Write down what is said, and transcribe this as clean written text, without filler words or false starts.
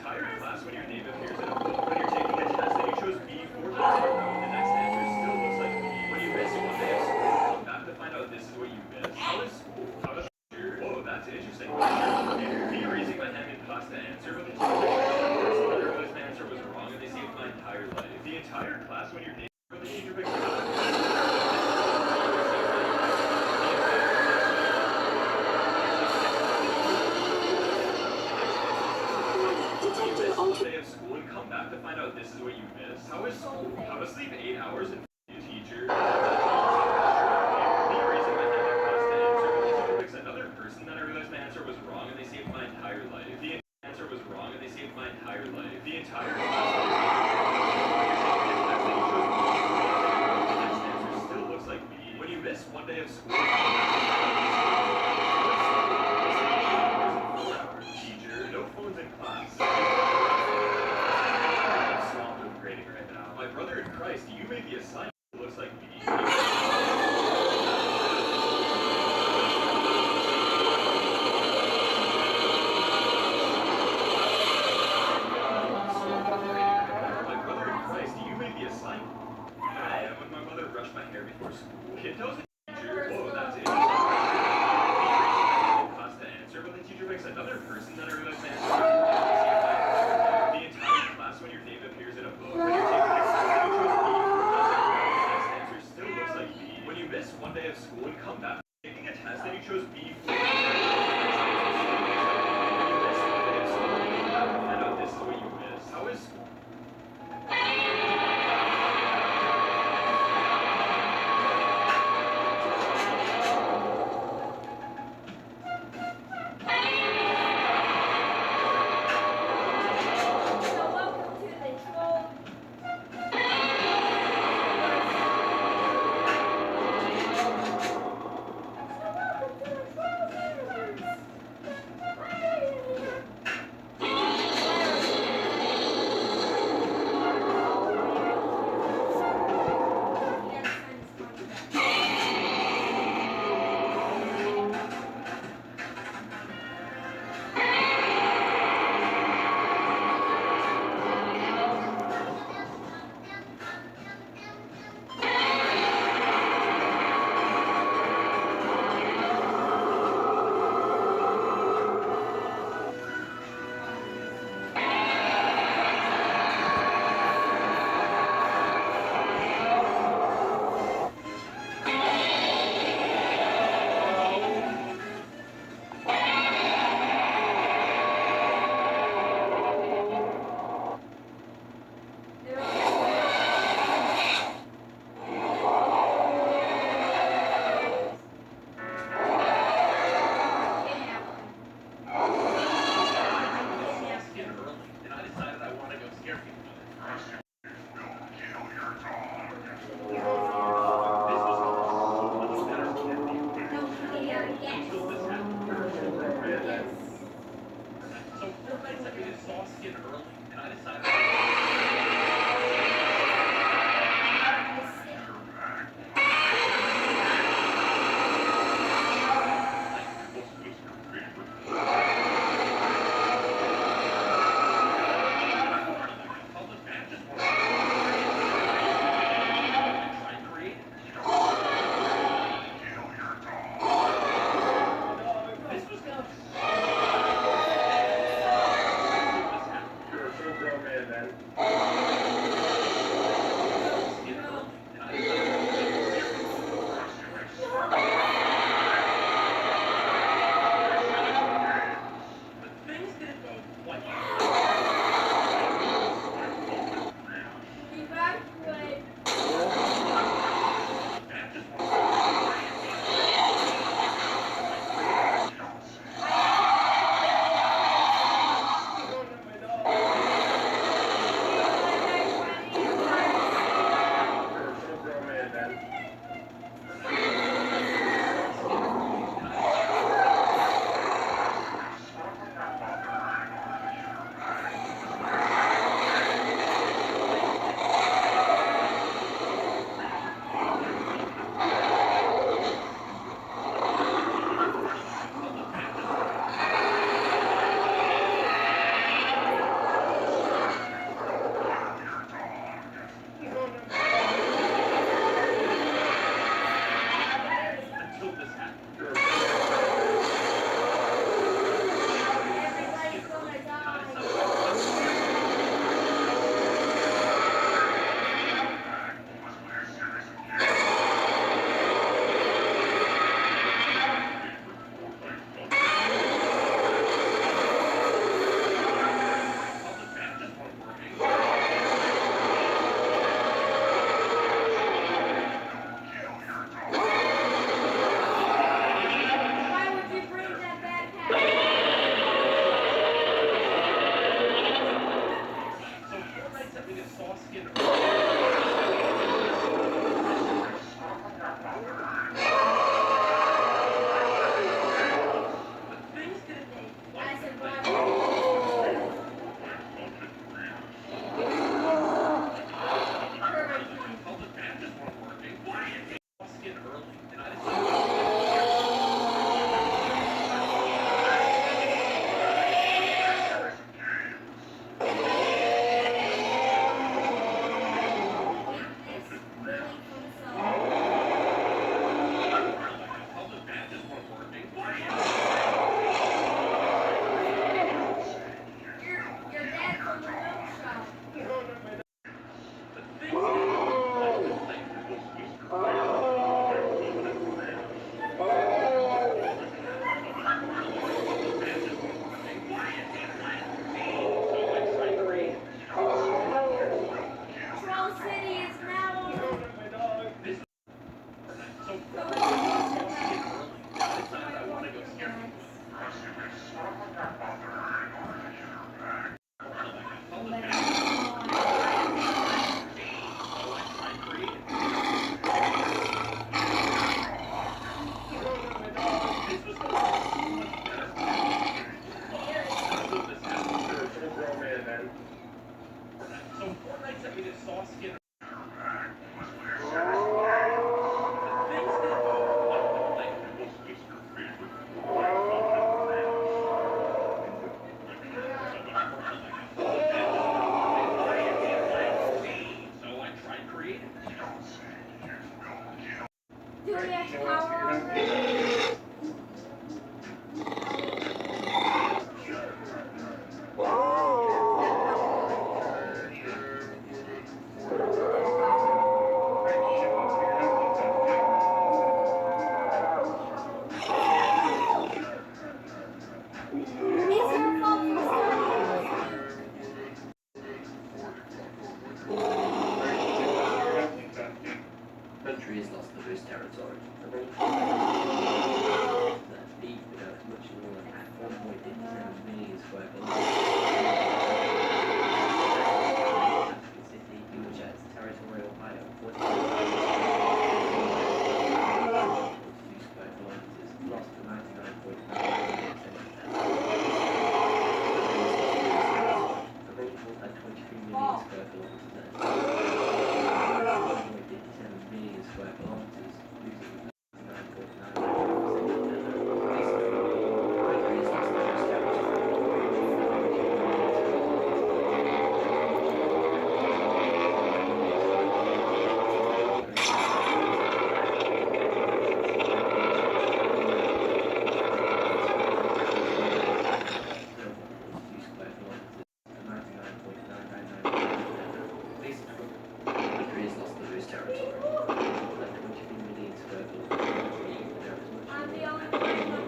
entire class when your name appears in a book, when you're taking a test and you chose B 4 times in a row, and the next answer still looks like B. When you miss one day of school, come back to find out this is what you missed. How is school? How does whoa, that's interesting. Me raising my hand in class to answer, but the teacher person that realized my answer was wrong and they saved my entire life. The entire class when your name, but the teacher picks day of school and come back to find out this is what you missed. How is school? How to sleep 8 hours and teacher. Me raising my hand in class to answer, but the teacher picks another person that I realized my answer was wrong and they saved my entire life. The answer was wrong and they saved my entire life. The entire class the next answer still looks like B. When you miss one day of school, teacher, no phones in class. My brother in Christ, you made the assignment. It looks like me. My brother in Christ, you made the assignment. I am when my mother brushed my hair before school. Kid tells the teacher, whoa, that's it. Class to answer, but the teacher picks another person that I realized my answer. The entire class when your name appears in a book. When you're taking when you miss one day of school and come back taking a test and you chose B 4 times, when you miss one day of school and come back and find out this is what you missed. How is school? mean, it's saucy and so I tried creating. Do we have power already? It's her fault for Country has lost the most territory. That deep without much more at 1.87 million square kilometers. City, which has territorial height of 42 square kilometers, lost to 99.9%. Available at 23 million square kilometers. 1.87 million square kilometers, losing 99.999%. I'm the only one.